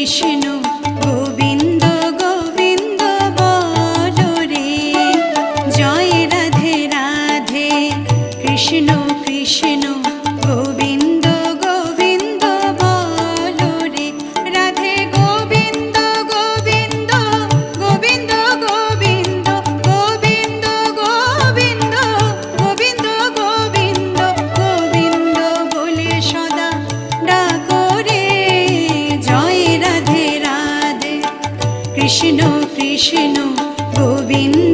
কৃষ্ণ গোবিন্দ গোবিন্দ বলো রে। জয় রাধে রাধে কৃষ্ণ কৃষ্ণ গোবিন্দ গোবিন্দ বলো রে। রাধে গোবিন্দ গোবিন্দ গোবিন্দ গোবিন্দ গোবিন্দ গোবিন্দ গোবিন্দ গোবিন্দ গোবিন্দ বলে সদা ডাকো রে। জয় রাধে রাধে কৃষ্ণ কৃষ্ণ গোবিন্দ